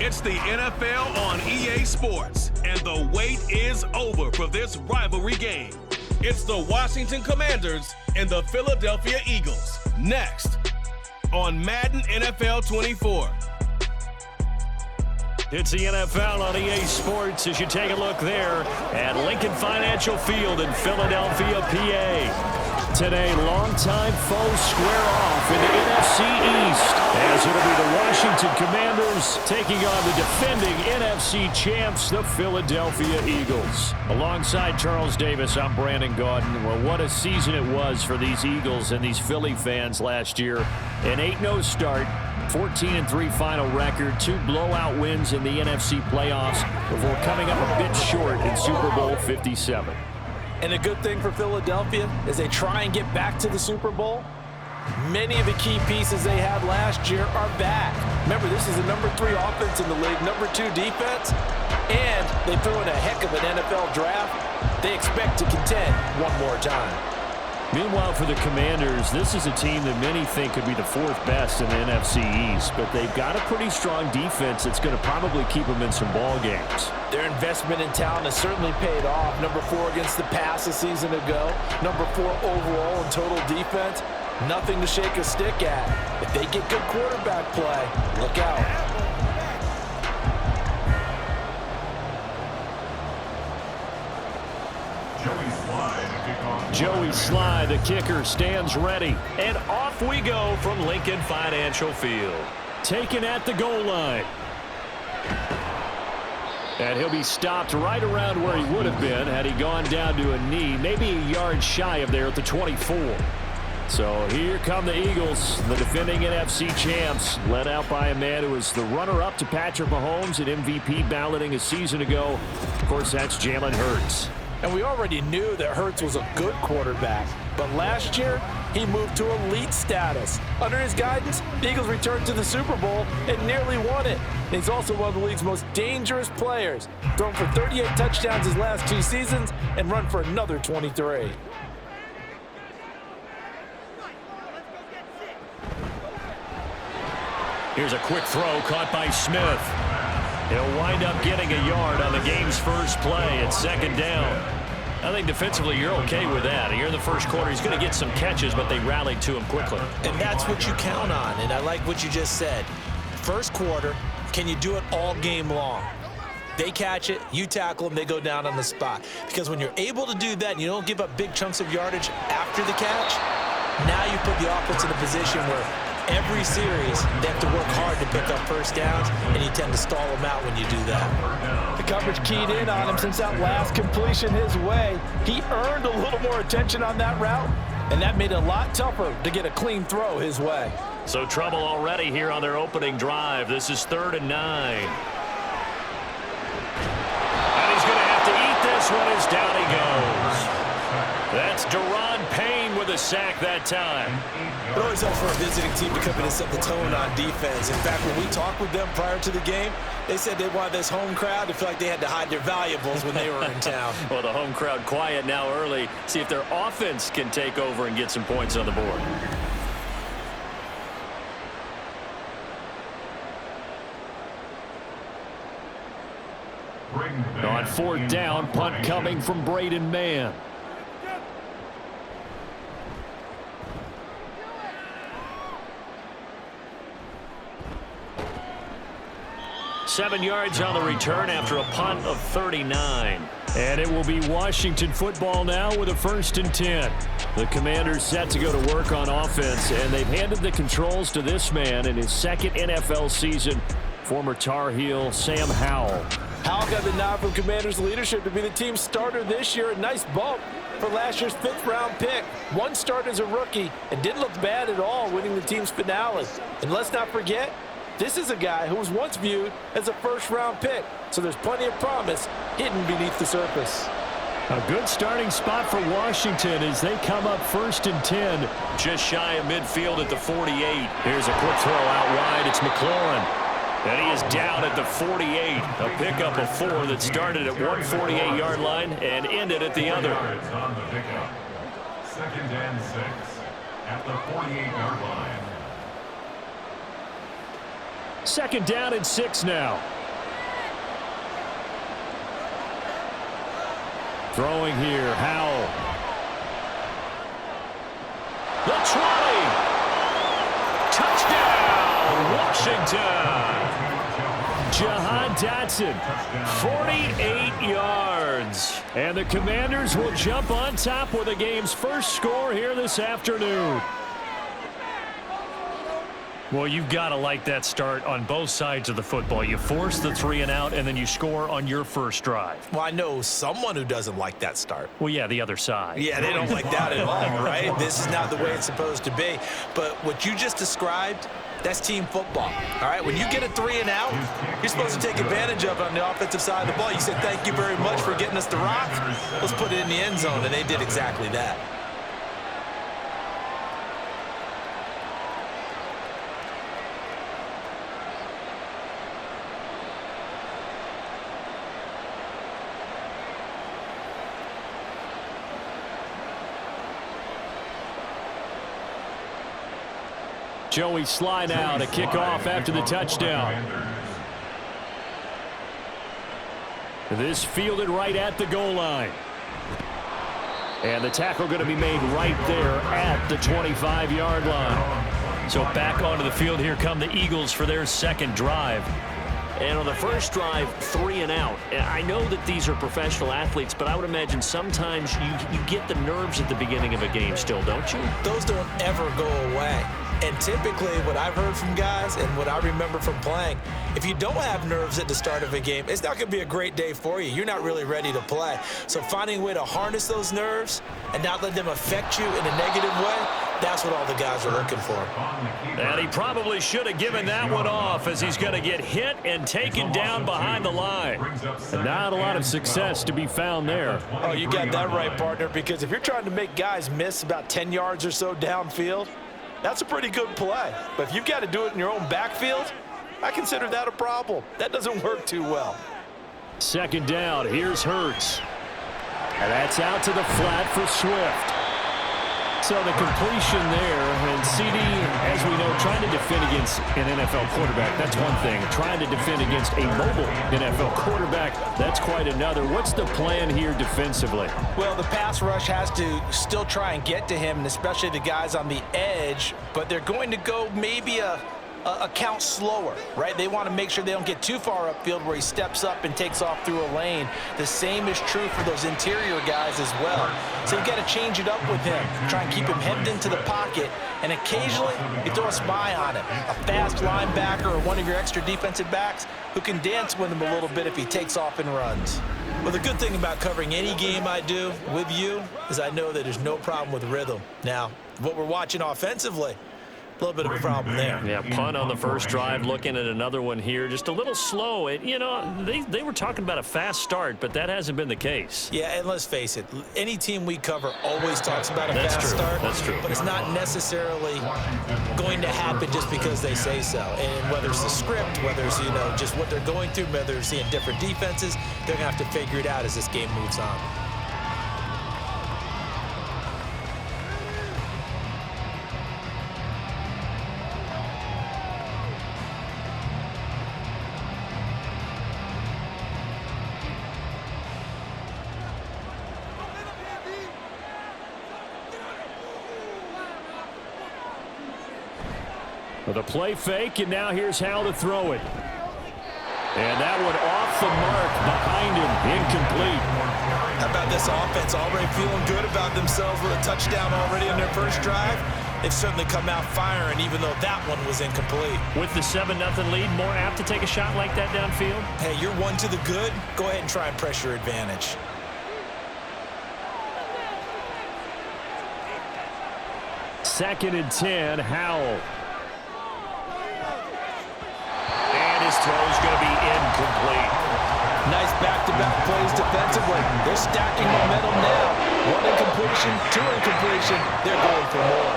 It's the NFL on EA Sports, and the wait is over for this rivalry game. It's the Washington Commanders and the Philadelphia Eagles. Next on Madden NFL 24. It's the NFL on EA Sports as you take a look there at Lincoln Financial Field in Philadelphia, PA. Today, longtime foes square off in the NFC East as it'll be the Washington Commanders taking on the defending NFC champs, the Philadelphia Eagles. Alongside Charles Davis, I'm Brandon Gaudin. Well, what a season it was for these Eagles and these Philly fans last year. An 8-0 start. 14-3 final record, 2 blowout wins in the NFC playoffs before coming up a bit short in Super Bowl 57. And a good thing for Philadelphia is they try and get back to the Super Bowl. Many of the key pieces they had last year are back. Remember, this is the number 3 offense in the league, number 2 defense, and they threw in a heck of an NFL draft. They expect to contend one more time. Meanwhile, for the Commanders, this is a team that many think could be the 4th best in the NFC East, but they've got a pretty strong defense that's going to probably keep them in some ball games. Their investment in talent has certainly paid off. Number 4 against the pass a season ago. Number 4 overall in total defense. Nothing to shake a stick at. If they get good quarterback play, look out. Joey Sly, the kicker, stands ready. And off we go from Lincoln Financial Field. Taken at the goal line. And he'll be stopped right around where he would have been had he gone down to a knee, maybe a yard shy of there at the 24. So here come the Eagles, the defending NFC champs, led out by a man who was the runner-up to Patrick Mahomes at MVP balloting a season ago. Of course, that's Jalen Hurts. And we already knew that Hurts was a good quarterback. But last year, he moved to elite status. Under his guidance, the Eagles returned to the Super Bowl and nearly won it. And he's also one of the league's most dangerous players. Thrown for 38 touchdowns his last 2 seasons and run for another 23. Here's a quick throw caught by Smith. He'll wind up getting a yard on the game's first play at 2nd down. I think defensively you're okay with that. Here in the first quarter, he's going to get some catches, but they rallied to him quickly. And that's what you count on, and I like what you just said. First quarter, can you do it all game long? They catch it, you tackle them, they go down on the spot. Because when you're able to do that and you don't give up big chunks of yardage after the catch, now you put the offense in a position where every series, they have to work hard to pick up first downs, and you tend to stall them out when you do that. The coverage keyed in on him since that last completion his way. He earned a little more attention on that route, and that made it a lot tougher to get a clean throw his way. So trouble already here on their opening drive. This is 3rd and 9. And he's going to have to eat this one as down he goes. That's Deron Payne with a sack that time. It always helps for a visiting team to come in and set the tone on defense. In fact, when we talked with them prior to the game, they said they wanted this home crowd to feel like they had to hide their valuables when they were in town. Well, the home crowd quiet now early. See if their offense can take over and get some points on the board. On 4th down, punt coming from Braden Mann. 7 yards on the return after a punt of 39. And it will be Washington football now with a 1st and 10. The Commanders set to go to work on offense, and they've handed the controls to this man in his 2nd NFL season, former Tar Heel Sam Howell. Howell got the nod from Commanders leadership to be the team's starter this year. A nice bump for last year's 5th-round pick. 1 start as a rookie and didn't look bad at all, winning the team's finale. And let's not forget, this is a guy who was once viewed as a 1st-round pick, so there's plenty of promise hidden beneath the surface. A good starting spot for Washington as they come up 1st and 10. Just shy of midfield at the 48. Here's a quick throw out wide. It's McLaurin. And he is down at the 48. A pickup of 4 that started at one 48-yard line and ended at the other. On the pickup. 2nd and 6 at the 48-yard line. 2nd down and 6 now. Throwing here, Howell. The 20. Touchdown, Washington. Jahan Dotson, 48 yards. And the Commanders will jump on top with the game's first score here this afternoon. Well, you've got to like that start on both sides of the football. You force the 3-and-out, and then you score on your first drive. Well, I know someone who doesn't like that start. Well, yeah, the other side. Yeah, they don't like that at all, right? This is not the way it's supposed to be. But what you just described, that's team football, all right? When you get a 3-and-out, you're supposed to take advantage of it on the offensive side of the ball. You said, thank you very much for getting us the rock. Let's put it in the end zone, and they did exactly that. Joey Sly now to kick off after the touchdown. This fielded right at the goal line. And the tackle going to be made right there at the 25-yard line. So back onto the field here come the Eagles for their second drive. And on the first drive, 3-and-out. I know that these are professional athletes, but I would imagine sometimes you get the nerves at the beginning of a game still, don't you? Those don't ever go away. And typically what I've heard from guys and what I remember from playing, if you don't have nerves at the start of a game, it's not going to be a great day for you. You're not really ready to play. So finding a way to harness those nerves and not let them affect you in a negative way, that's what all the guys are looking for. And he probably should have given that one off as he's going to get hit and taken down behind the line. And not a lot of success to be found there. Oh, you got that right, partner, because if you're trying to make guys miss about 10 yards or so downfield, that's a pretty good play. But if you've got to do it in your own backfield, I consider that a problem. That doesn't work too well. Second down, here's Hurts. And that's out to the flat for Swift. So the completion there, and CD, as we know, trying to defend against an NFL quarterback, that's one thing. Trying to defend against a mobile NFL quarterback, that's quite another. What's the plan here defensively? Well, the pass rush has to still try and get to him, and especially the guys on the edge, but they're going to go maybe a count slower, right? They want to make sure they don't get too far upfield where he steps up and takes off through a lane. The same is true for those interior guys as well. So you got to change it up with him. Try and keep him hemmed into the pocket, and occasionally you throw a spy on him. A fast linebacker or one of your extra defensive backs who can dance with him a little bit if he takes off and runs. Well, the good thing about covering any game I do with you is I know that there's no problem with rhythm. Now, what we're watching offensively, a little bit of a problem there. Yeah, punt on the first drive, looking at another one here. Just a little slow. You know, they were talking about a fast start, but that hasn't been the case. Yeah, and let's face it, any team we cover always talks about a fast start. That's true. But it's not necessarily going to happen just because they say so. And whether it's the script, whether it's, you know, just what they're going through, whether they're seeing different defenses, they're going to have to figure it out as this game moves on. The play fake, and now here's how to throw it. And that one off the mark behind him, incomplete. How about this offense already feeling good about themselves with a touchdown already on their first drive? They've certainly come out firing, even though that one was incomplete. With the 7-0 lead, more apt to take a shot like that downfield? Hey, you're one to the good. Go ahead and try and press your advantage. Second and 10, Howell. His throw's going to be incomplete. Nice back-to-back plays defensively. They're stacking momentum now. One incompletion, two incompletion. They're going for more.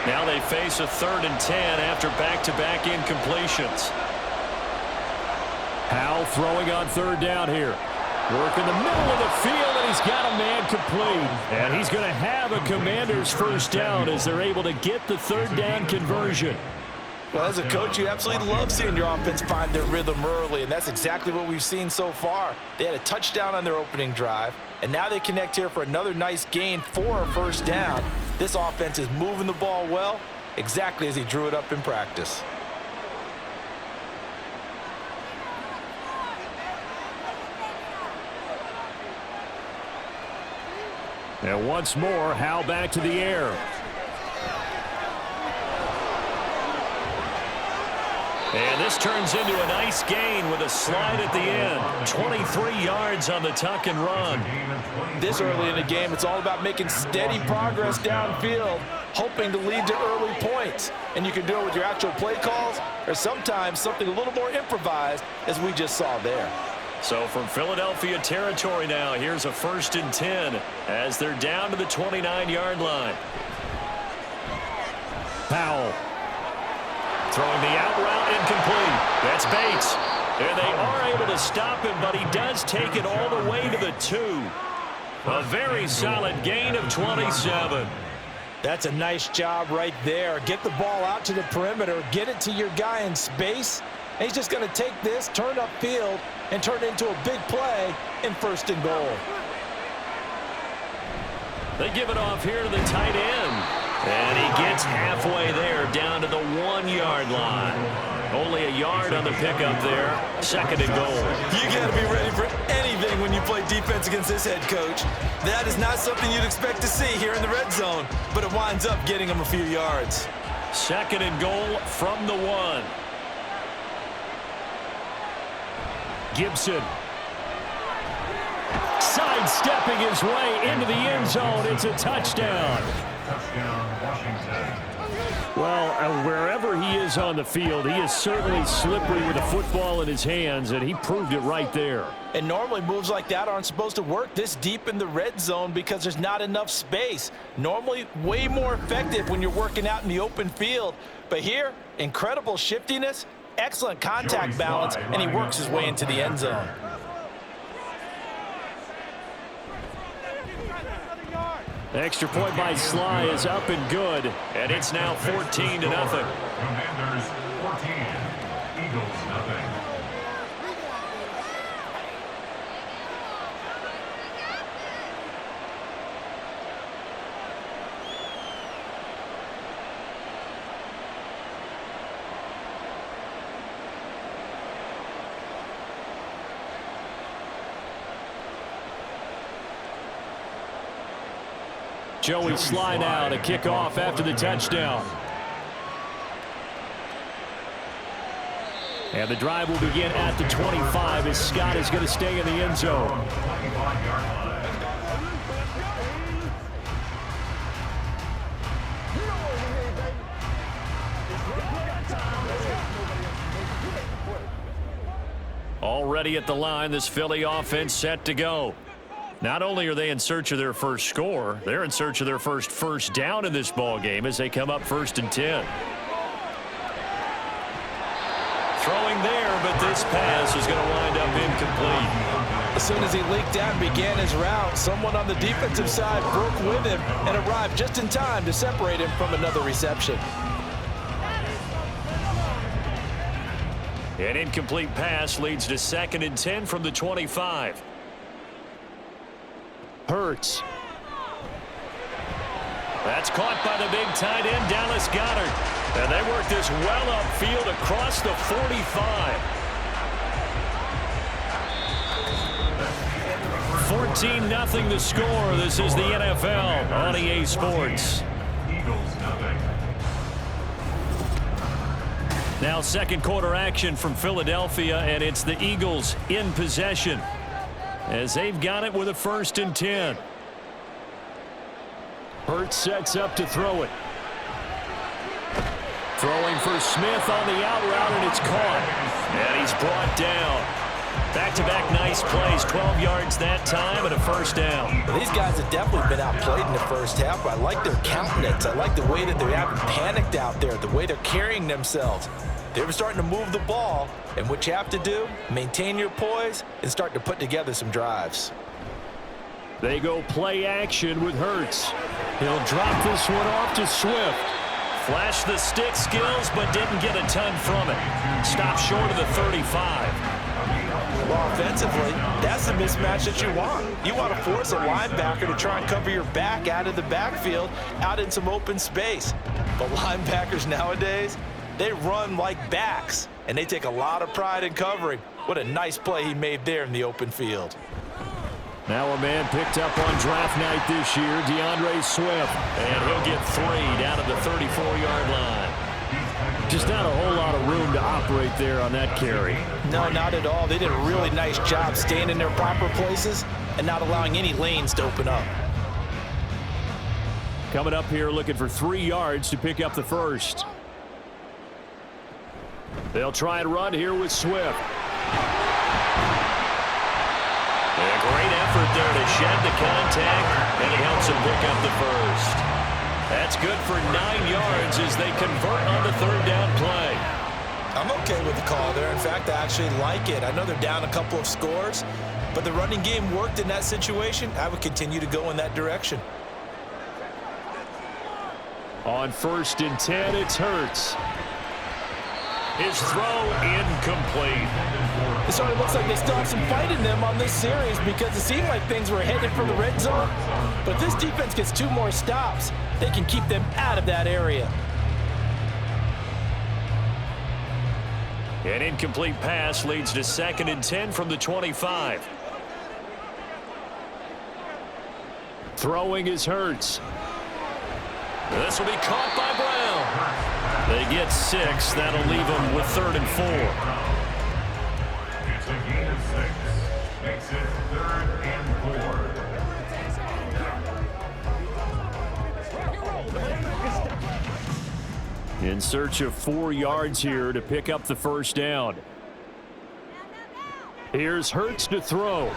Now they face a 3rd and 10 after back-to-back incompletions. Howell throwing on 3rd down here. Work in the middle of the field, and he's got a man complete. And he's going to have a Commander's first down as they're able to get the 3rd down conversion. Well, as a coach, you absolutely love seeing your offense find their rhythm early, and that's exactly what we've seen so far. They had a touchdown on their opening drive, and now they connect here for another nice gain for a first down. This offense is moving the ball well, exactly as he drew it up in practice. And once more, Howe back to the air. And this turns into a nice gain with a slide at the end. 23 yards on the tuck and run. This early in the game, it's all about making steady progress downfield, hoping to lead to early points. And you can do it with your actual play calls or sometimes something a little more improvised, as we just saw there. So from Philadelphia territory now, here's a 1st and 10 as they're down to the 29-yard line. Powell. Throwing the out route incomplete. That's Bates. And they are able to stop him, but he does take it all the way to the 2. A very solid gain of 27. That's a nice job right there. Get the ball out to the perimeter, get it to your guy in space, and he's just going to take this, turn upfield, and turn it into a big play in 1st and goal. They give it off here to the tight end. And he gets halfway there, down to the 1-yard line. Only a yard on the pickup there. 2nd and goal. You got to be ready for anything when you play defense against this head coach. That is not something you'd expect to see here in the red zone, but it winds up getting him a few yards. 2nd and goal from the 1. Gibson. Sidestepping his way into the end zone. It's a touchdown. Touchdown, Washington. Well, wherever he is on the field, he is certainly slippery with a football in his hands, and he proved it right there. And normally moves like that aren't supposed to work this deep in the red zone because there's not enough space. Normally way more effective when you're working out in the open field. But here, incredible shiftiness, excellent contact balance, and he works his way into the end zone. Extra point by Sly is up and good, and it's now 14-0. Commanders 14, Eagles nothing. Joey Sly now to kick off after the touchdown. And the drive will begin at the 25 as Scott is going to stay in the end zone. Already at the line, this Philly offense set to go. Not only are they in search of their first score, they're in search of their first down in this ball game as they come up 1st and 10. Throwing there, but this pass is going to wind up incomplete. As soon as he leaked out and began his route, someone on the defensive side broke with him and arrived just in time to separate him from another reception. An incomplete pass leads to 2nd and 10 from the 25. Hurts. That's caught by the big tight end, Dallas Goedert. And they work this well upfield across the 45. 14-0 the score. This is the NFL on EA Sports. Eagles nothing. Now 2nd quarter action from Philadelphia, and it's the Eagles in possession as they've got it with a 1st and 10. Hurts sets up to throw it. Throwing for Smith on the out route, and it's caught. And he's brought down. Back-to-back nice plays, 12 yards that time and a 1st down. Well, these guys have definitely been outplayed in the first half, but I like their countenance. I like the way that they haven't panicked out there, the way they're carrying themselves. They're starting to move the ball, and what you have to do, maintain your poise and start to put together some drives. They go play action with Hurts. He'll drop this one off to Swift. Flashed the stick skills, but didn't get a ton from it. Stopped short of the 35. Well, offensively, that's the mismatch that you want. You want to force a linebacker to try and cover your back out of the backfield, out in some open space. But linebackers nowadays, they run like backs, and they take a lot of pride in covering. What a nice play he made there in the open field. Now a man picked up on draft night this year, DeAndre Swift. And he'll get 3 down at the 34-yard line. Just not a whole lot of room to operate there on that carry. No, not at all. They did a really nice job staying in their proper places and not allowing any lanes to open up. Coming up here looking for 3 yards to pick up the first. They'll try and run here with Swift. A great effort there to shed the contact, and he helps him pick up the first. That's good for 9 yards as they convert on the 3rd down play. I'm okay with the call there. In fact, I actually like it. I know they're down a couple of scores, but the running game worked in that situation. I would continue to go in that direction. On 1st and 10, it's Hurts. His throw incomplete. It sort of looks like they still have some fight in them on this series because it seemed like things were headed for the red zone. But if this defense gets 2 more stops, they can keep them out of that area. An incomplete pass leads to 2nd and 10 from the 25. Throwing is Hurts. This will be caught by Brown. They get 6. That'll leave them with 3rd and 4. It's a gain of 6. Makes it 3rd and 4. In search of 4 yards here to pick up the 1st down. Here's Hurts to throw.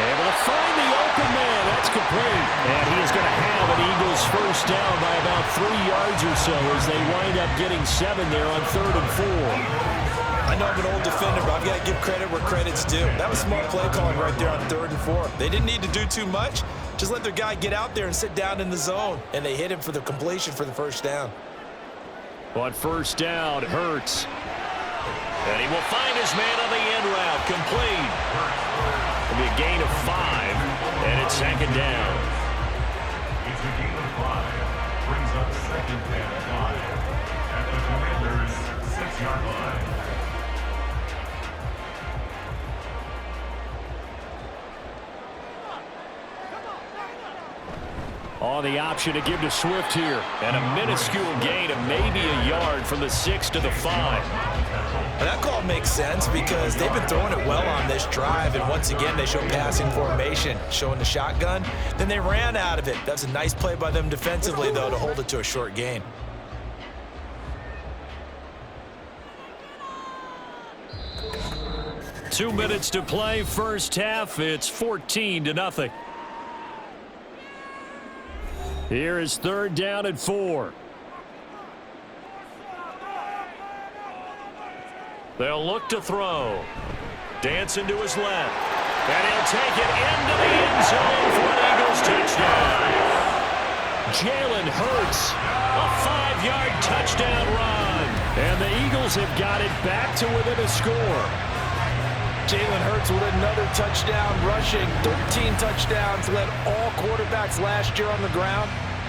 Able to find the open man. That's complete. And he is going to have an Eagles 1st down by about 3 yards or so as they wind up getting 7 there on 3rd and 4. I know I'm an old defender, but I've got to give credit where credit's due. That was smart play calling right there on 3rd and 4. They didn't need to do too much. Just let their guy get out there and sit down in the zone. And they hit him for the completion for the 1st down. On 1st down, Hurts. And he will find his man on the end route. Complete. It'll be a gain of 5, and it's 2nd down. It's a gain of 5. Brings up 2nd and 5 at the Commanders' 6-yard line. On the option to give to Swift here. And a minuscule gain of maybe a yard from the 6 to the 5. And that call makes sense because they've been throwing it well on this drive. And once again, they show passing formation, showing the shotgun. Then they ran out of it. That's a nice play by them defensively, though, to hold it to a short gain. Two minutes to play, 1st half. It's 14-0. Here is 3rd down and 4. They'll look to throw. Dancing to his left. And he'll take it into the end zone for an Eagles touchdown. Jalen Hurts, a 5-yard touchdown run. And the Eagles have got it back to within a score. Jalen Hurts with another touchdown rushing. 13 touchdowns, led all quarterbacks last year on the ground.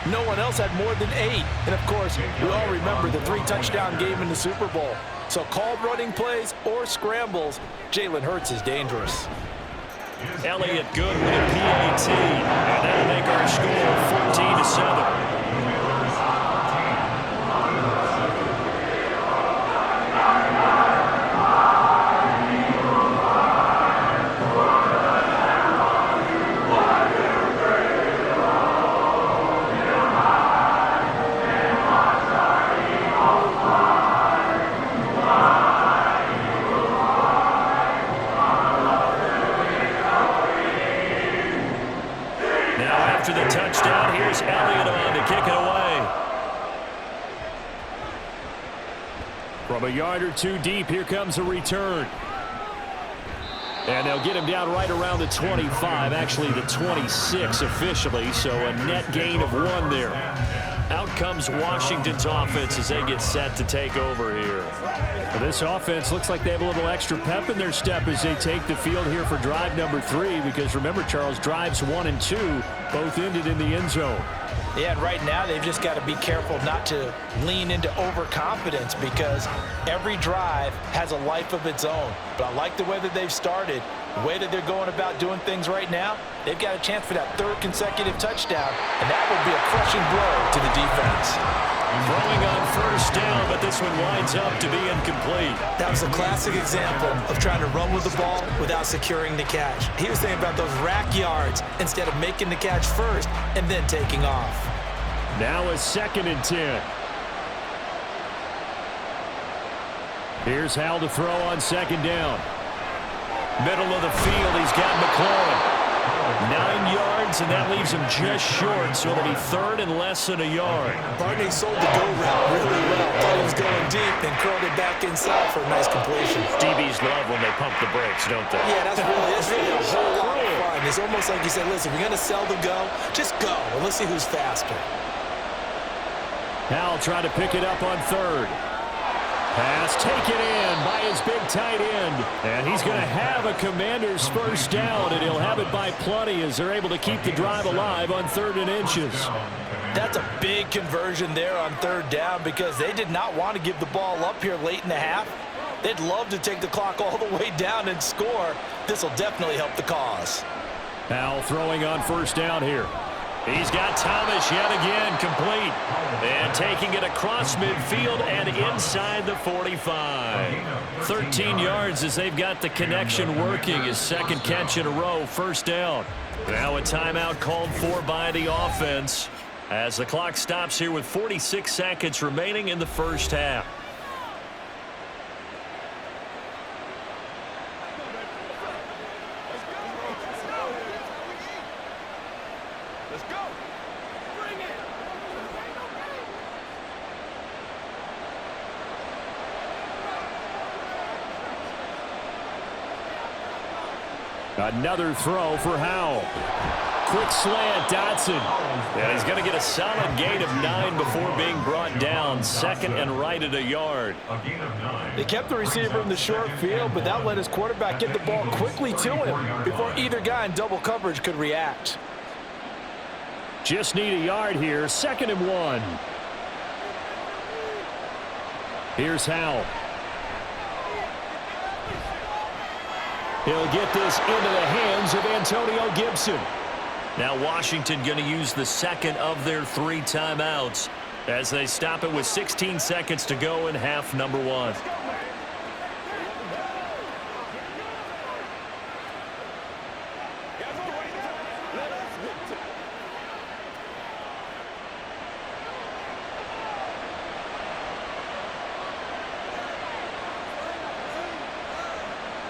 No one else had more than 8. And, of course, we all remember the 3-touchdown game in the Super Bowl. So called running plays or scrambles, Jalen Hurts is dangerous. Elliott good with a PAT. And that'll make our score 14-7. After the touchdown, here's Elliott on to kick it away. From a yard or 2 deep, here comes a return. And they'll get him down right around the 25, actually the 26 officially, so a net gain of 1 there. Out comes Washington's offense as they get set to take over here. Well, this offense looks like they have a little extra pep in their step as they take the field here for drive number 3, because remember, Charles, drives 1 and 2 both ended in the end zone. Yeah, and right now they've just got to be careful not to lean into overconfidence, because every drive has a life of its own. But I like the way that they've started, the way that they're going about doing things right now. They've got a chance for that 3rd consecutive touchdown, and that would be a crushing blow to the defense. Throwing on 1st down, but this one winds up to be incomplete. That was a classic example of trying to run with the ball without securing the catch. He was thinking about those rack yards instead of making the catch first and then taking off. Now a 2nd and 10. Here's Hal to throw on 2nd down. Middle of the field, he's got McLaurin. 9 yards, and that leaves him just short, so it'll be 3rd and less than a yard. Barney sold the go route really well. Thought he was going deep, then curled it back inside for a nice completion. DBs love when they pump the brakes, don't they? Yeah, that's really a whole lot of fun. It's almost like you said, listen, we're going to sell the go. Just go, and let's see who's faster. Hal trying to pick it up on 3rd. Pass taken in by his big tight end. And he's going to have a Commanders 1st down, and he'll have it by plenty as they're able to keep the drive alive on 3rd and inches. That's a big conversion there on 3rd down, because they did not want to give the ball up here late in the half. They'd love to take the clock all the way down and score. This will definitely help the cause. Hal throwing on 1st down here. He's got Thomas yet again complete. And taking it across midfield and inside the 45. 13 yards as they've got the connection working. His 2nd catch in a row, 1st down. Now a timeout called for by the offense as the clock stops here with 46 seconds remaining in the 1st half. Another throw for Howell. Quick slant, Dotson. Yeah, he's going to get a solid gain of 9 before being brought down. 2nd and right at a yard. They kept the receiver in the short field, but that let his quarterback get the ball quickly to him before either guy in double coverage could react. Just need a yard here. 2nd and 1. Here's Howell. He'll get this into the hands of Antonio Gibson. Now Washington going to use the 2nd of their 3 timeouts as they stop it with 16 seconds to go in half number 1.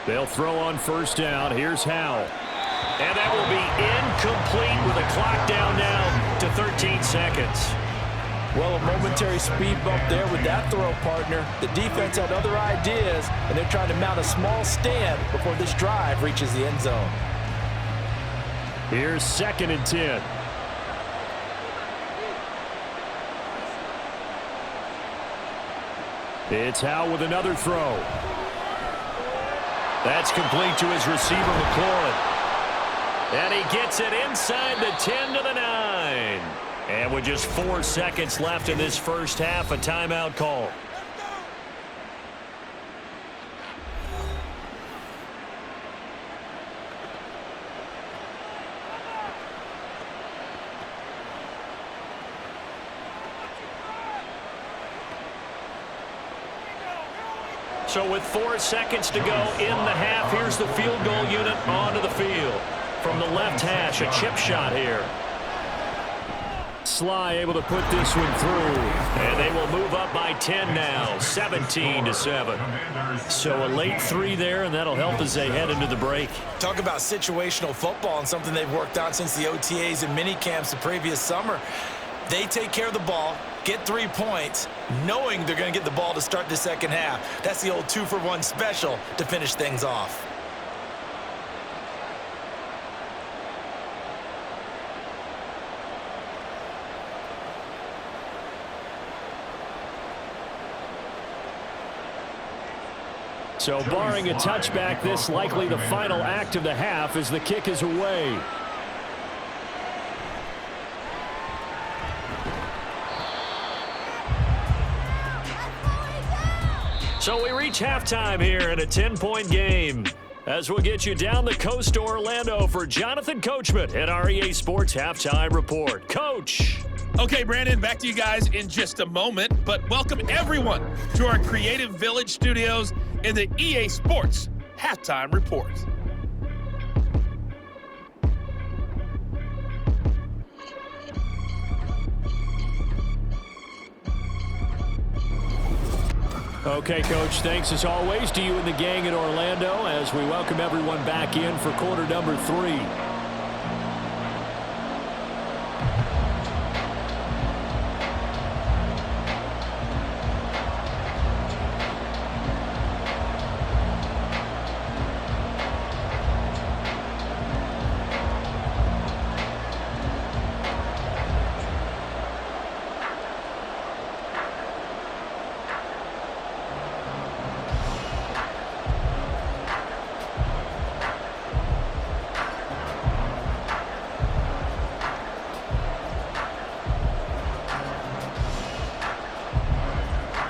They'll throw on 1st down. Here's Howell. And that will be incomplete with a clock down now to 13 seconds. Well, a momentary speed bump there with that throw, partner. The defense had other ideas, and they're trying to mount a small stand before this drive reaches the end zone. Here's 2nd and 10. It's Howell with another throw. That's complete to his receiver, McLaurin. And he gets it inside the 10 to the 9. And with just 4 seconds left in this 1st half, a timeout call. So with 4 seconds to go in the half, here's the field goal unit onto the field. From the left hash, a chip shot here. Sly able to put this one through. And they will move up by 10 now, 17-7. So a late 3 there, and that'll help as they head into the break. Talk about situational football and something they've worked on since the OTAs and mini camps the previous summer. They take care of the ball, get 3 points, knowing they're going to get the ball to start the 2nd half. That's the old 2-for-1 special to finish things off. So barring a touchback, this likely the final act of the half as the kick is away. So we reach halftime here in a 10-point game. As we'll get you down the coast to Orlando for Jonathan Coachman at our EA Sports Halftime Report. Coach. Okay, Brandon, back to you guys in just a moment, but welcome everyone to our Creative Village studios in the EA Sports Halftime Report. Okay, Coach, thanks as always to you and the gang in Orlando as we welcome everyone back in for quarter number 3.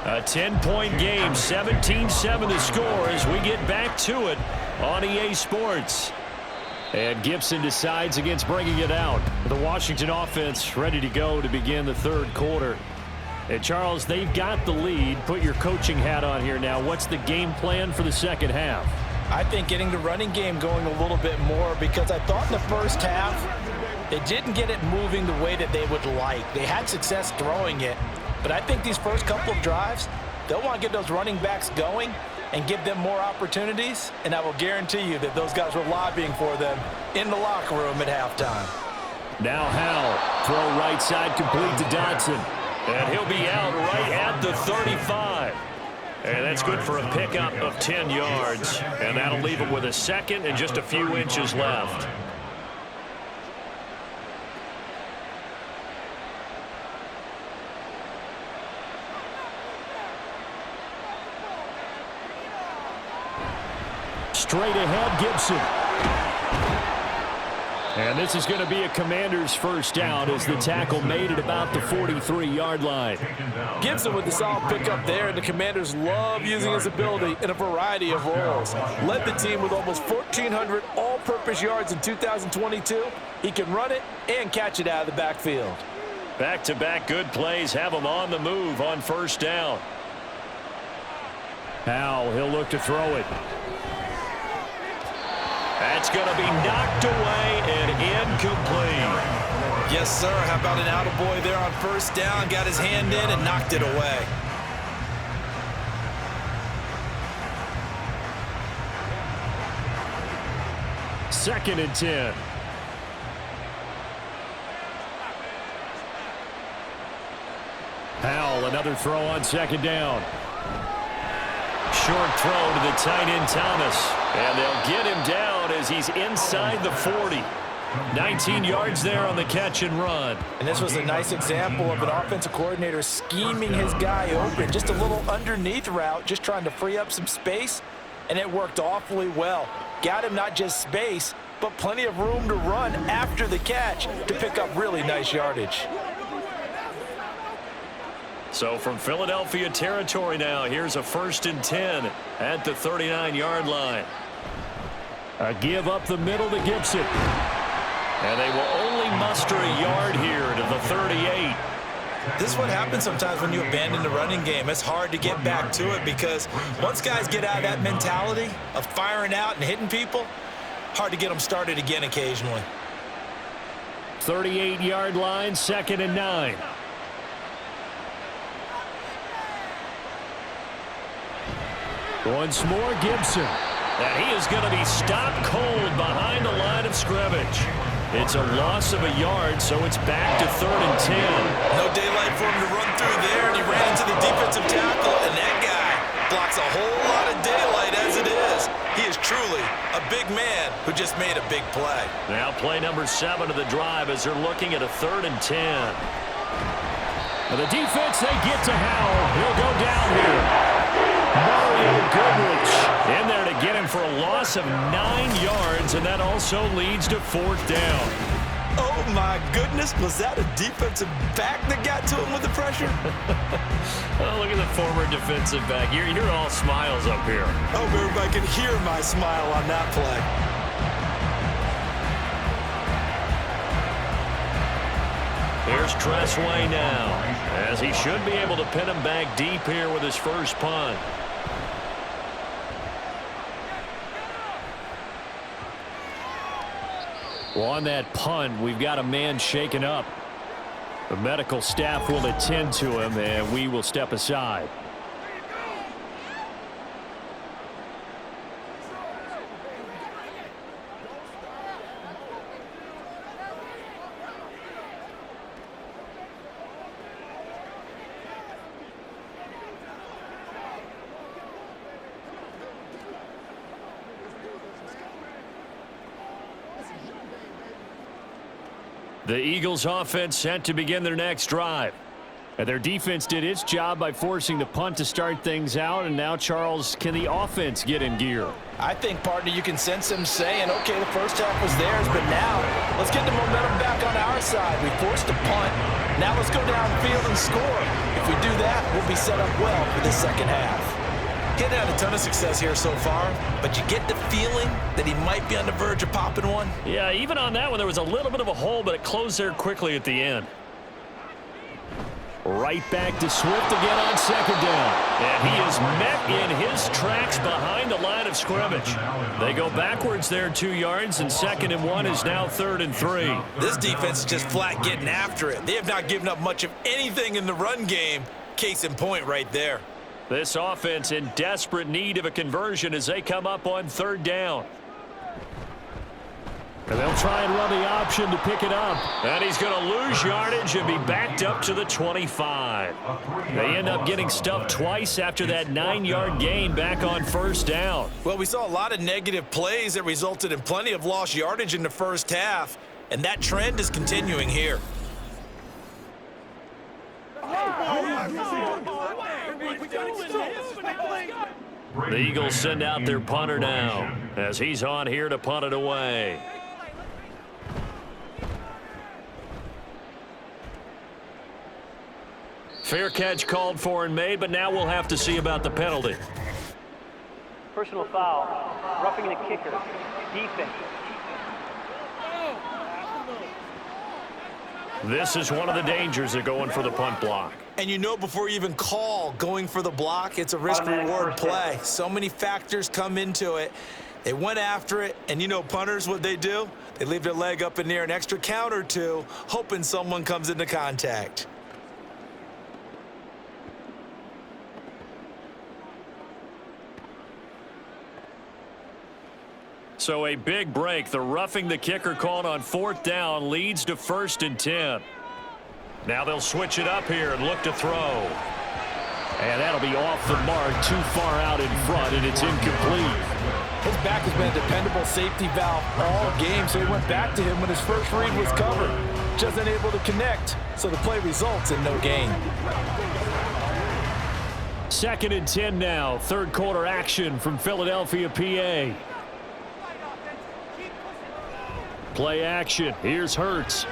A 10-point game, 17-7 the score as we get back to it on EA Sports. And Gibson decides against bringing it out. The Washington offense ready to go to begin the third quarter. And Charles, they've got the lead. Put your coaching hat on here now. What's the game plan for the second half? I think getting the running game going a little bit more because I thought in the first half they didn't get it moving the way that they would like. They had success throwing it. But I think these first couple of drives, they'll want to get those running backs going and give them more opportunities. And I will guarantee you that those guys were lobbying for them in the locker room at halftime. Now Howell, throw right side complete to Dotson. And he'll be out right at the 35. And that's good for a pickup of 10 yards. And that'll leave him with a second and just a few inches left. Straight ahead, Gibson. And this is going to be a Commander's first down as the tackle made at about the 43-yard line. Gibson with the solid pickup there, and the Commanders love using his ability in a variety of roles. Led the team with almost 1,400 all-purpose yards in 2022. He can run it and catch it out of the backfield. Back-to-back good plays have him on the move on first down. Howell, he'll look to throw it. That's going to be knocked away and incomplete. Yes, sir. How about an attaboy there on first down? Got his hand in and knocked it away. Second and 10. Howell, another throw on second down. Short throw to the tight end Thomas. And they'll get him down as he's inside the 40. 19 yards there on the catch and run. And this was a nice example of an offensive coordinator scheming his guy open. Just a little underneath route, just trying to free up some space. And it worked awfully well. Got him not just space, but plenty of room to run after the catch to pick up really nice yardage. So from Philadelphia territory now, here's a 1st and 10 at the 39-yard line. A give up the middle to Gibson. And they will only muster a yard here to the 38. This is what happens sometimes when you abandon the running game. It's hard to get back to it because once guys get out of that mentality of firing out and hitting people, hard to get them started again occasionally. 38-yard line, 2nd and 9. Once more, Gibson. And he is going to be stopped cold behind the line of scrimmage. It's a loss of a yard, so it's back to 3rd and 10. No daylight for him to run through there, and he ran into the defensive tackle, and that guy blocks a whole lot of daylight as it is. He is truly a big man who just made a big play. Now play number 7 of the drive as they're looking at a 3rd and 10. And the defense, they get to Howell. He'll go down here. Mario Goodrich for a loss of 9 yards, and that also leads to 4th down. Oh, my goodness. Was that a defensive back that got to him with the pressure? Oh, look at the former defensive back. You're all smiles up here. Oh, everybody can hear my smile on that play. Here's Tressway now, as he should be able to pin him back deep here with his first punt. Well, on that punt, we've got a man shaken up. The medical staff will attend to him, and we will step aside. The Eagles offense set to begin their next drive. And their defense did its job by forcing the punt to start things out. And now, Charles, can the offense get in gear? I think, partner, you can sense them saying, okay, the first half was theirs, but now let's get the momentum back on our side. We forced a punt. Now let's go downfield and score. If we do that, we'll be set up well for the second half. Getting had a ton of success here so far, but you get the feeling that he might be on the verge of popping one. Yeah, even on that one, there was a little bit of a hole, but it closed there quickly at the end. Right back to Swift again on 2nd down. And he is met in his tracks behind the line of scrimmage. They go backwards there 2 yards, and 2nd and 1 is now 3rd and 3. This defense is just flat getting after it. They have not given up much of anything in the run game. Case in point right there. This offense in desperate need of a conversion as they come up on 3rd down. And they'll try and run the option to pick it up. And he's going to lose yardage and be backed up to the 25. They end up getting stuffed twice after that 9-yard gain back on 1st down. Well, we saw a lot of negative plays that resulted in plenty of lost yardage in the first half, and that trend is continuing here. The Eagles send out their punter now as he's on here to punt it away. Fair catch called for and made, but now we'll have to see about the penalty. Personal foul, roughing the kicker, defense. This is one of the dangers of going for the punt block. And you know before you even call going for the block, it's a risk-reward play. So many factors come into it. They went after it, and you know punters, what they do? They leave their leg up in the air an extra count or two, hoping someone comes into contact. So a big break. The roughing the kicker called on 4th down leads to 1st and 10. Now they'll switch it up here and look to throw. And that'll be off the mark, too far out in front, and it's incomplete. His back has been a dependable safety valve all game, so he went back to him when his first read was covered. Just unable to connect, so the play results in no gain. 2nd and 10 now. 3rd quarter action from Philadelphia, PA. Play action. Here's Hurts.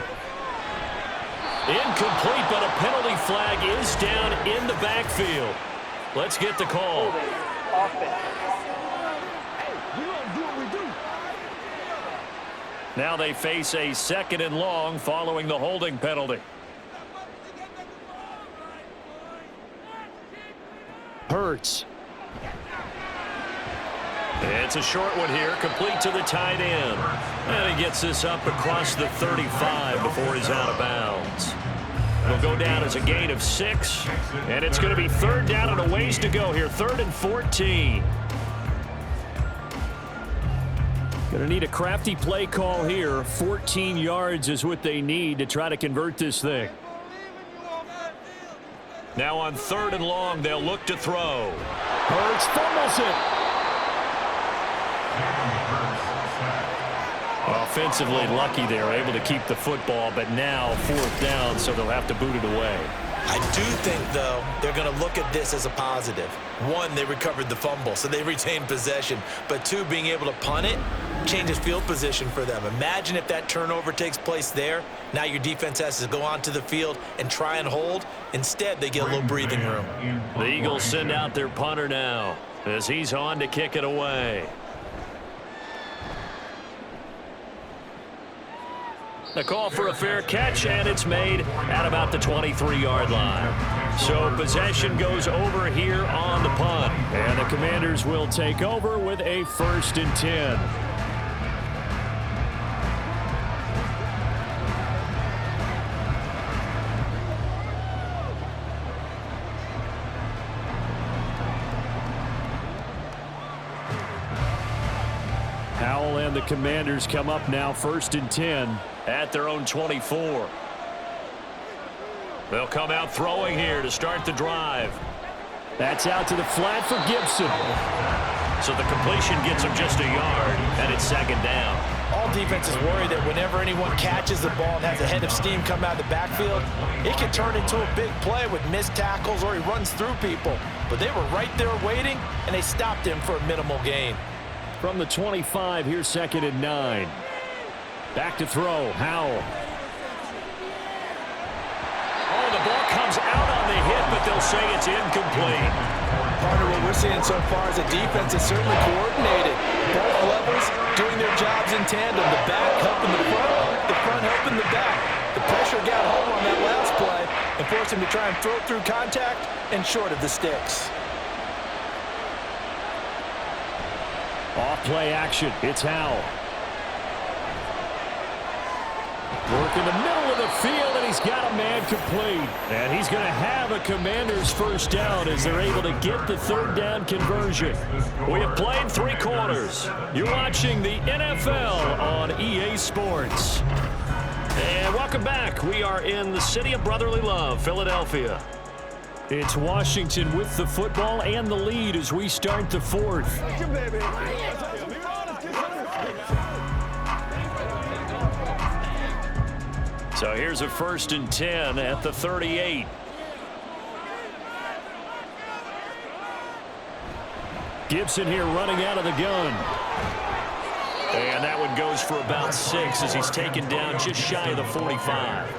Incomplete, but a penalty flag is down in the backfield. Let's get the call. Now they face a 2nd and long following the holding penalty. Hurts. It's a short one here, complete to the tight end. And he gets this up across the 35 before he's out of bounds. It'll go down as a gain of 6, and it's going to be 3rd down and a ways to go here, 3rd and 14. Going to need a crafty play call here. 14 yards is what they need to try to convert this thing. Now on 3rd and long, they'll look to throw. Hurts fumbles it. Offensively lucky they're able to keep the football, but now 4th down, so they'll have to boot it away. I do think, though, they're going to look at this as a positive. One, they recovered the fumble, so they retained possession. But two, being able to punt it changes field position for them. Imagine if that turnover takes place there. Now your defense has to go onto the field and try and hold. Instead, they get a little breathing room. The Eagles send out their punter now as he's on to kick it away. The call for a fair catch, and it's made at about the 23-yard line. So possession goes over here on the punt. And the Commanders will take over with a 1st and 10. Howell and the Commanders come up now 1st and 10. At their own 24. They'll come out throwing here to start the drive. That's out to the flat for Gibson. So the completion gets him just a yard, and it's 2nd down. All defenses worry that whenever anyone catches the ball and has a head of steam come out of the backfield, it can turn into a big play with missed tackles or he runs through people. But they were right there waiting, and they stopped him for a minimal gain. From the 25, here's 2nd and 9. Back to throw, Howell. Oh, the ball comes out on the hit, but they'll say it's incomplete. Part of what we're seeing so far is the defense is certainly coordinated. Both levels doing their jobs in tandem. The back helping the front helping the back. The pressure got home on that last play and forced him to try and throw through contact and short of the sticks. Off play action, it's Howell. Work in the middle of the field, and he's got a man complete. And he's going to have a Commanders 1st down as they're able to get the 3rd down conversion. We have played 3 quarters. You're watching the NFL on EA Sports. And welcome back. We are in the city of brotherly love, Philadelphia. It's Washington with the football and the lead as we start the 4th. So here's a 1st and 10 at the 38. Gibson here running out of the gun. And that one goes for about 6 as he's taken down just shy of the 45.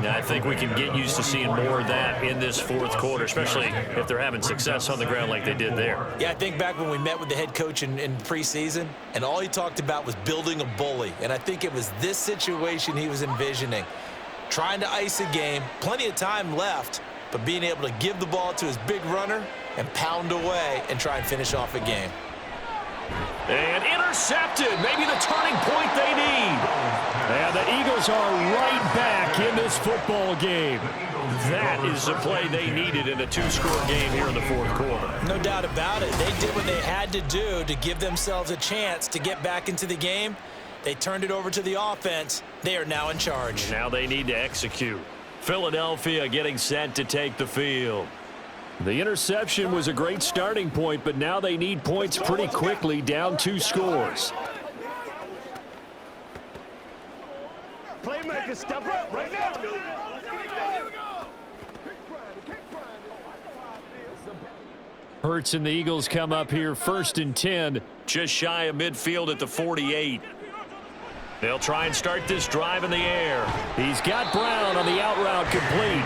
Now, I think we can get used to seeing more of that in this 4th quarter, especially if they're having success on the ground like they did there. Yeah, I think back when we met with the head coach in preseason, and all he talked about was building a bully. And I think it was this situation he was envisioning. Trying to ice a game, plenty of time left, but being able to give the ball to his big runner and pound away and try and finish off a game. And intercepted, maybe the turning point they need. And the Eagles are right back in this football game. That is the play they needed in a 2-score game here in the 4th quarter. No doubt about it. They did what they had to do to give themselves a chance to get back into the game. They turned it over to the offense. They are now in charge. Now they need to execute. Philadelphia getting set to take the field. The interception was a great starting point, but now they need points pretty quickly, down 2 scores. Playmaker, step up right now. Hurts and the Eagles come up here 1st and 10. Just shy of midfield at the 48. They'll try and start this drive in the air. He's got Brown on the out route complete.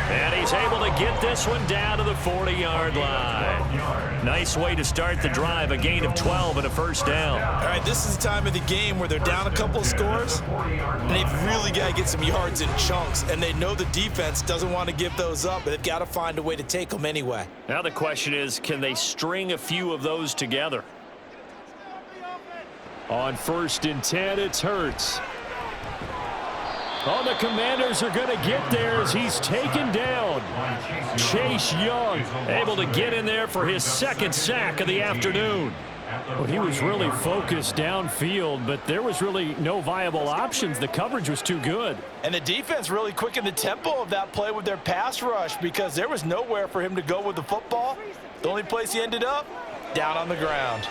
And he's able to get this one down to the 40-yard line. Nice way to start the drive, a gain of 12 and a 1st down. All right, this is the time of the game where they're down a couple of scores, and they've really got to get some yards in chunks, and they know the defense doesn't want to give those up, but they've got to find a way to take them anyway. Now the question is, can they string a few of those together? On 1st and 10, it's Hurts. Oh, the Commanders are going to get there as he's taken down. Chase Young able to get in there for his 2nd sack of the afternoon. Well, he was really focused downfield, but there was really no viable options. The coverage was too good. And the defense really quickened the tempo of that play with their pass rush because there was nowhere for him to go with the football. The only place he ended up, down on the ground.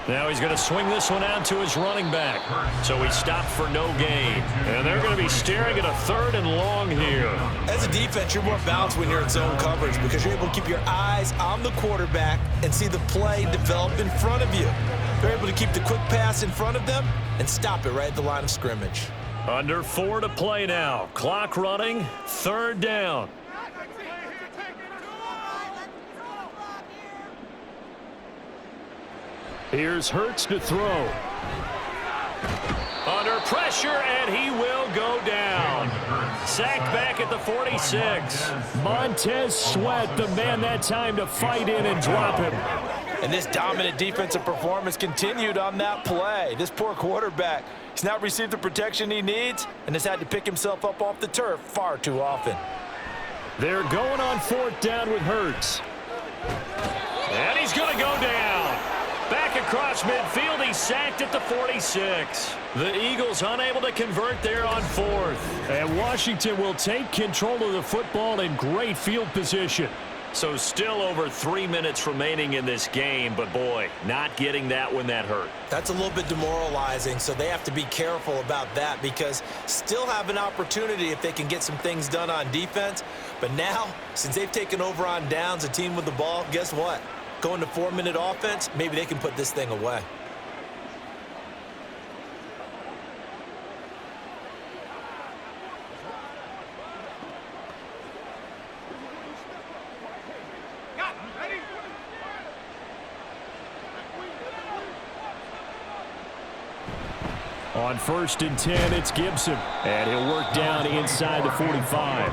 Now he's going to swing this one out to his running back. So he stopped for no gain. And they're going to be staring at a 3rd and long here. As a defense, you're more balanced when you're in zone coverage because you're able to keep your eyes on the quarterback and see the play develop in front of you. They're able to keep the quick pass in front of them and stop it right at the line of scrimmage. Under 4 to play now. Clock running, 3rd down. Here's Hurts to throw. Under pressure, and he will go down. Sacked back at the 46. Montez Sweat, the man that time to fight in and drop him. And this dominant defensive performance continued on that play. This poor quarterback, he's not received the protection he needs and has had to pick himself up off the turf far too often. They're going on 4th down with Hurts. And he's going to go down. Back across midfield, he's sacked at the 46. The Eagles unable to convert there on 4th. And Washington will take control of the football in great field position. So still over 3 minutes remaining in this game, but boy, not getting that when that hurt. That's a little bit demoralizing, so they have to be careful about that because still have an opportunity if they can get some things done on defense. But now, since they've taken over on downs, a team with the ball, guess what? Going to 4-minute offense, maybe they can put this thing away. On 1st and 10, it's Gibson. And he'll work down inside the 45.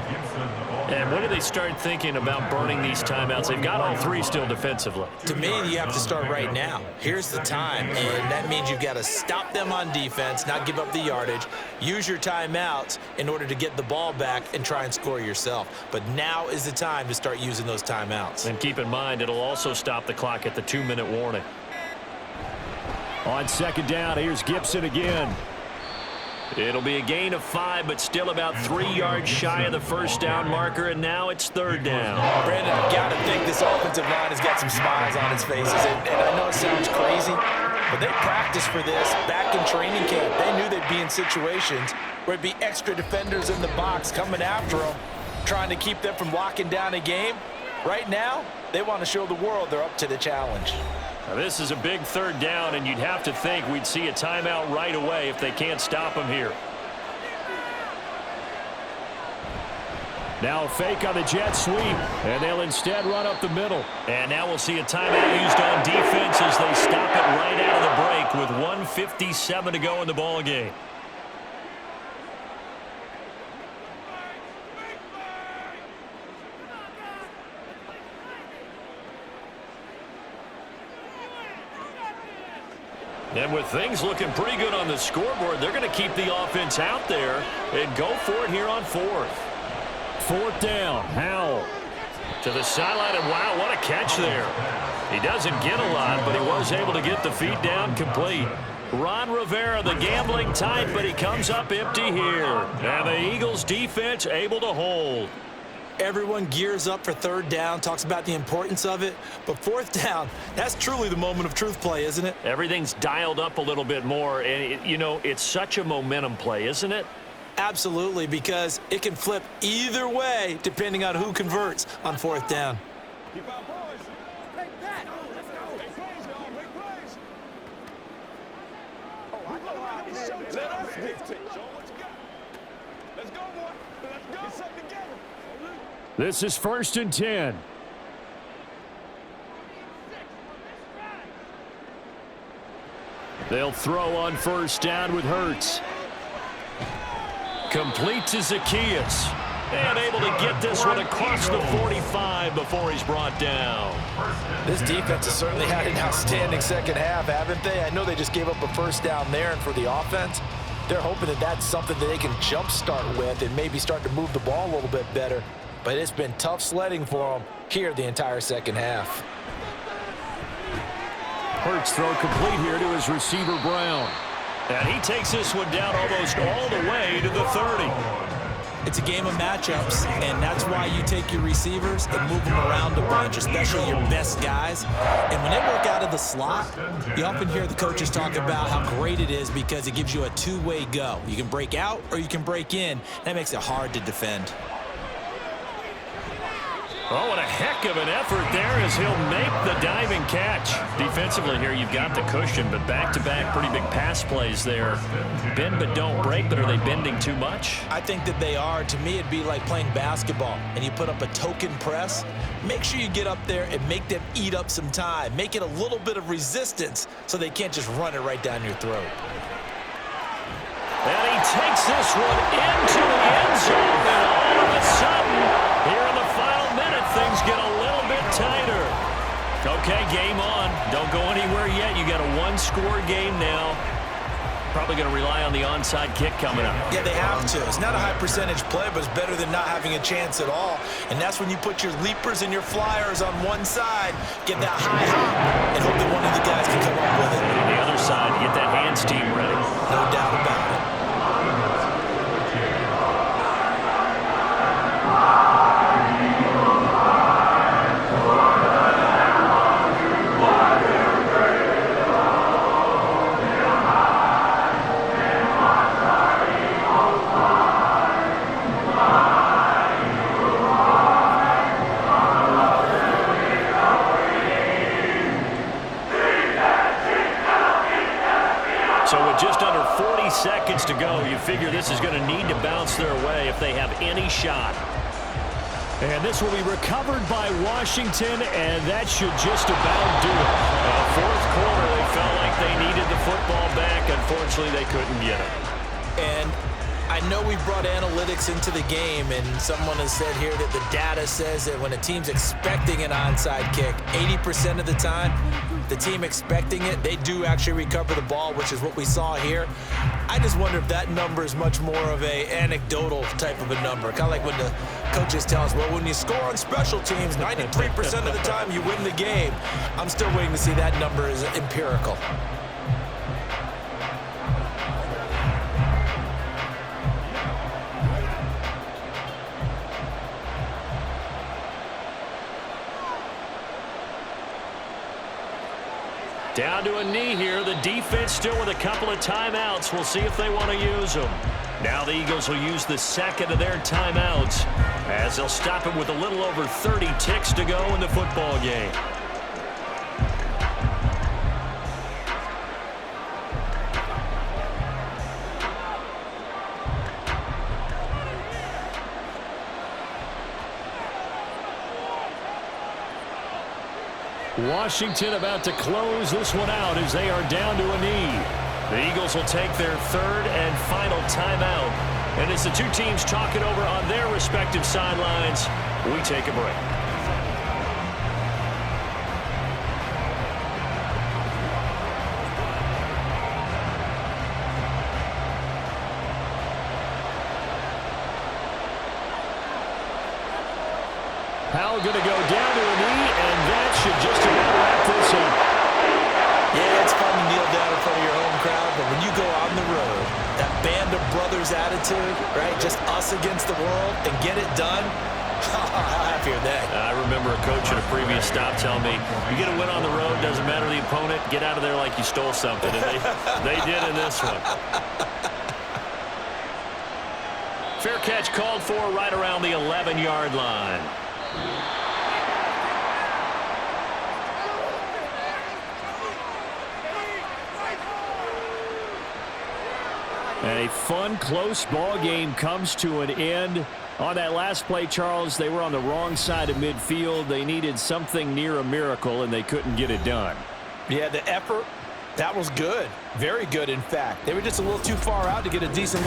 And when do they start thinking about burning these timeouts? They've got all 3 still defensively. To me, you have to start right now. Here's the time, and that means you've got to stop them on defense, not give up the yardage, use your timeouts in order to get the ball back and try and score yourself. But now is the time to start using those timeouts. And keep in mind, it'll also stop the clock at the 2-minute warning. On 2nd down, here's Gibson again. It'll be a gain of 5, but still about 3 yards shy of the 1st down marker, and now it's 3rd down. Brandon, I've got to think this offensive line has got some smiles on its faces, and I know it sounds crazy, but they practiced for this back in training camp. They knew they'd be in situations where it'd be extra defenders in the box coming after them, trying to keep them from locking down a game. Right now, they want to show the world they're up to the challenge. Now, this is a big 3rd down, and you'd have to think we'd see a timeout right away if they can't stop him here. Now a fake on the jet sweep, and they'll instead run up the middle. And now we'll see a timeout used on defense as they stop it right out of the break with 1:57 to go in the ball game. And with things looking pretty good on the scoreboard, they're going to keep the offense out there and go for it here on 4th. 4th down, Howell to the sideline, and wow, what a catch there. He doesn't get a lot, but he was able to get the feed down complete. Ron Rivera, the gambling type, but he comes up empty here. And the Eagles defense able to hold. Everyone gears up for 3rd down, talks about the importance of it. But 4th down, that's truly the moment of truth play, isn't it? Everything's dialed up a little bit more. And, it's such a momentum play, isn't it? Absolutely, because it can flip either way depending on who converts on 4th down. This is 1st and 10. They'll throw on 1st down with Hurts. Complete to Zacchaeus. And able to get this one across the 45 before he's brought down. This defense has certainly had an outstanding second half, haven't they? I know they just gave up a 1st down there, and for the offense, they're hoping that that's something that they can jumpstart with and maybe start to move the ball a little bit better. But it's been tough sledding for them here the entire second half. Hurts throw complete here to his receiver, Brown. And he takes this one down almost all the way to the 30. It's a game of matchups, and that's why you take your receivers and move them around a bunch, especially your best guys. And when they work out of the slot, you often hear the coaches talk about how great it is because it gives you a two-way go. You can break out or you can break in. That makes it hard to defend. Oh, what a heck of an effort there as he'll make the diving catch. Defensively here, you've got the cushion, but back-to-back pretty big pass plays there. Bend but don't break, but are they bending too much? I think that they are. To me, it'd be like playing basketball, and you put up a token press. Make sure you get up there and make them eat up some time. Make it a little bit of resistance so they can't just run it right down your throat. And he takes this one into the end zone, and all of a sudden, here in the final minute, things get a little bit tighter. Okay, game on. Don't go anywhere yet. You got a one-score game now. Probably going to rely on the onside kick coming up. Yeah, they have to. It's not a high-percentage play, but it's better than not having a chance at all. And that's when you put your leapers and your flyers on one side, get that high hop, and hope that one of the guys can come up with it. On the other side, get that hands team ready. No doubt about it. Seconds to go. You figure this is going to need to bounce their way if they have any shot. And this will be recovered by Washington, and that should just about do it. Fourth quarter, they felt like they needed the football back. Unfortunately, they couldn't get it. And I know we brought analytics into the game, and someone has said here that the data says that when a team's expecting an onside kick, 80% of the time, the team expecting it, they do actually recover the ball, which is what we saw here. I just wonder if that number is much more of a anecdotal type of a number. Kind of like when the coaches tell us, well, when you score on special teams, 93% of the time you win the game. I'm still waiting to see that number is empirical. Down to a knee here. The defense still with a couple of timeouts. We'll see if they want to use them. Now the Eagles will use the second of their timeouts as they'll stop it with a little over 30 ticks to go in the football game. Washington about to close this one out as they are down to a knee. The Eagles will take their third and final timeout. And as the two teams talk it over on their respective sidelines, we take a break. Powell going to go down to a knee, and that should just about wrap this up. Yeah, it's fun to kneel down in front of your home crowd, but when you go on the road, that band of brothers attitude, right, just us against the world, and get it done, how happy are they? I remember a coach at a previous stop telling me, you get a win on the road, doesn't matter the opponent, get out of there like you stole something, and they did in this one. Fair catch called for right around the 11-yard line. A fun, close ball game comes to an end. On that last play, Charles, they were on the wrong side of midfield. They needed something near a miracle, and they couldn't get it done. Yeah, the effort, that was good. Very good, in fact. They were just a little too far out to get a decent